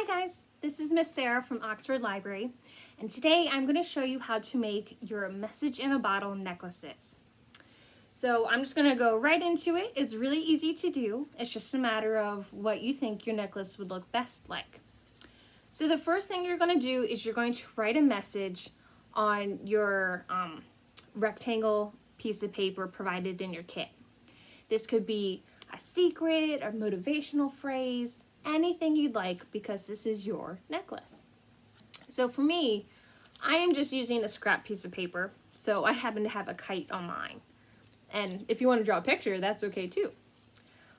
Hi guys, this is Miss Sarah from Oxford Library, and today I'm going to show you how to make your message in a bottle necklaces. So I'm just going to go right into it. It's really easy to do. It's just a matter of what you think your necklace would look best like. So the first thing you're going to do is you're going to write a message on your rectangle piece of paper provided in your kit. This could be a secret or motivational phrase, anything you'd like, because this is your necklace. So for me, I am just using a scrap piece of paper, so I happen to have a kite on mine. And if you want to draw a picture, that's okay too.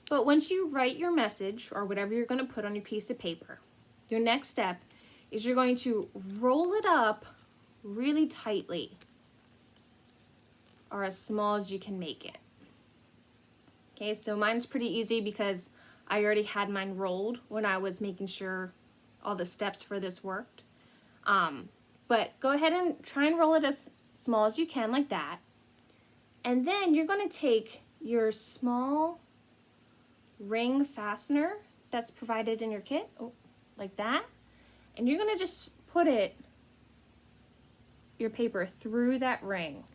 But once you write your message or whatever you're going to put on your piece of paper, your next step is you're going to roll it up really tightly, or as small as you can make it. Okay, so mine's pretty easy because I already had mine rolled when I was making sure all the steps for this worked. But go ahead and try and roll it as small as you can, like that. And then you're going to take your small ring fastener that's provided in your kit, like that, and you're going to just put your paper through that ring.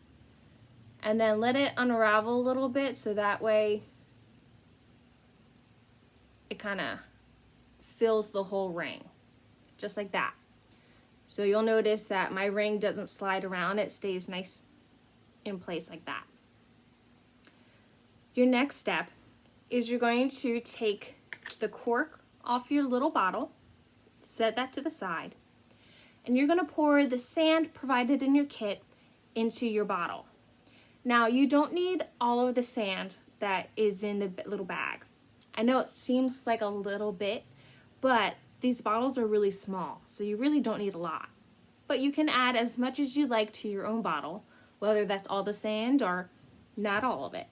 And then let it unravel a little bit so that way it kind of fills the whole ring, just like that. So you'll notice that my ring doesn't slide around, it stays nice in place like that. Your next step is you're going to take the cork off your little bottle, set that to the side, and you're going to pour the sand provided in your kit into your bottle. Now, you don't need all of the sand that is in the little bag. I know it seems like a little bit, but these bottles are really small, so you really don't need a lot. But you can add as much as you like to your own bottle, whether that's all the sand or not all of it.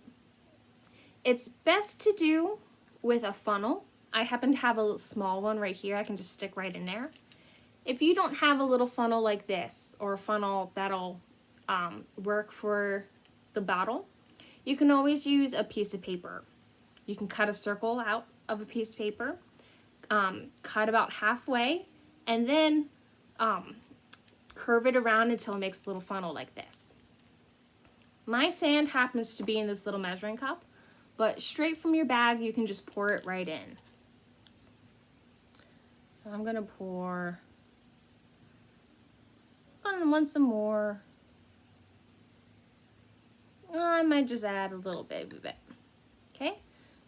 It's best to do with a funnel. I happen to have a small one right here. I can just stick right in there. If you don't have a little funnel like this, or a funnel that'll work for the bottle, you can always use a piece of paper. You can cut a circle out of a piece of paper, cut about halfway, and then curve it around until it makes a little funnel like this. My sand happens to be in this little measuring cup, but straight from your bag you can just pour it right in. So I'm gonna pour, I want some more. I might just add a little bit. Okay,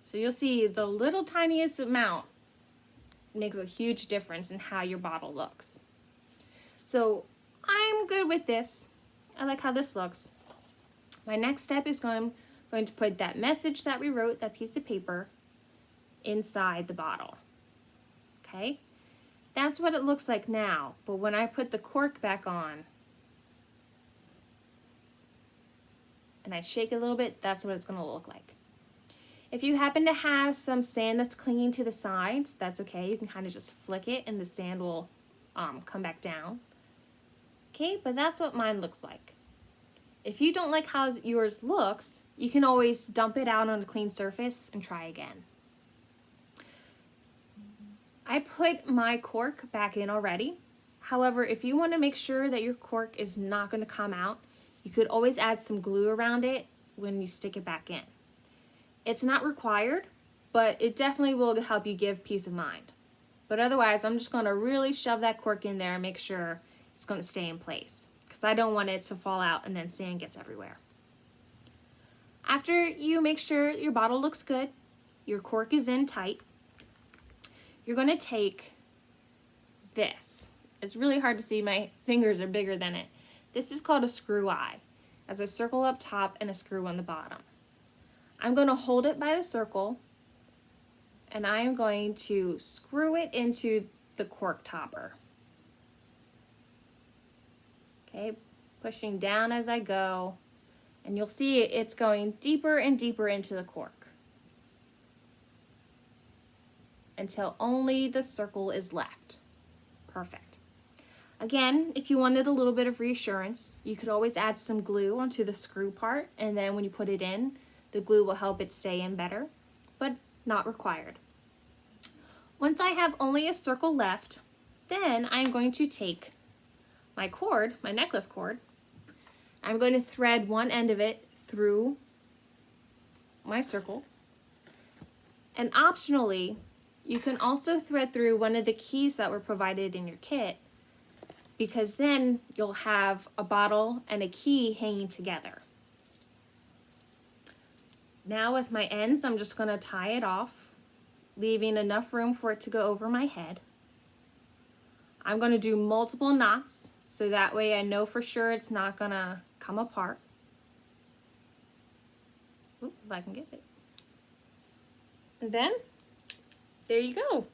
so you'll see the little tiniest amount makes a huge difference in how your bottle looks. So I'm good with this. I like how this looks. My next step is going to put that message that we wrote, that piece of paper, inside the bottle. Okay, that's what it looks like now, but when I put the cork back on and I shake it a little bit, that's what it's going to look like. If you happen to have some sand that's clinging to the sides, that's okay. You can kind of just flick it and the sand will come back down. Okay, but that's what mine looks like. If you don't like how yours looks, you can always dump it out on a clean surface and try again. I put my cork back in already. However, if you want to make sure that your cork is not going to come out, you could always add some glue around it when you stick it back in. It's not required, but it definitely will help you give peace of mind. But otherwise, I'm just going to really shove that cork in there and make sure it's going to stay in place, because I don't want it to fall out and then sand gets everywhere. After you make sure your bottle looks good, your cork is in tight, you're going to take this. It's really hard to see, my fingers are bigger than it. This is called a screw eye. It has a circle up top and a screw on the bottom. I'm going to hold it by the circle and I am going to screw it into the cork topper. Okay, pushing down as I go, and you'll see it's going deeper and deeper into the cork until only the circle is left. Perfect. Again, if you wanted a little bit of reassurance, you could always add some glue onto the screw part, and then when you put it in, the glue will help it stay in better, but not required. Once I have only a circle left, then I'm going to take my cord, my necklace cord. I'm going to thread one end of it through my circle. And optionally, you can also thread through one of the keys that were provided in your kit, because then you'll have a bottle and a key hanging together. Now with my ends, I'm just going to tie it off, leaving enough room for it to go over my head. I'm going to do multiple knots, so that way I know for sure it's not going to come apart. Oop, if I can get it. And then, there you go.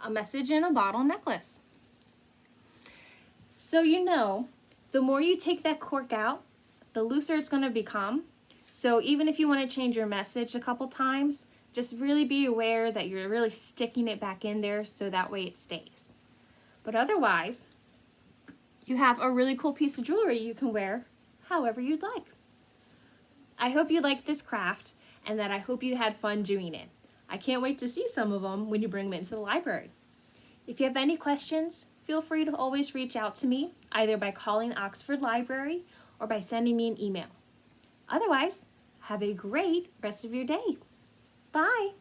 A message in a bottle necklace. So you know, the more you take that cork out, the looser it's going to become. So even if you want to change your message a couple times, just really be aware that you're really sticking it back in there so that way it stays. But otherwise, you have a really cool piece of jewelry you can wear however you'd like. I hope you liked this craft and that I hope you had fun doing it. I can't wait to see some of them when you bring them into the library. If you have any questions, feel free to always reach out to me, either by calling Oxford Library or by sending me an email. Otherwise, have a great rest of your day. Bye.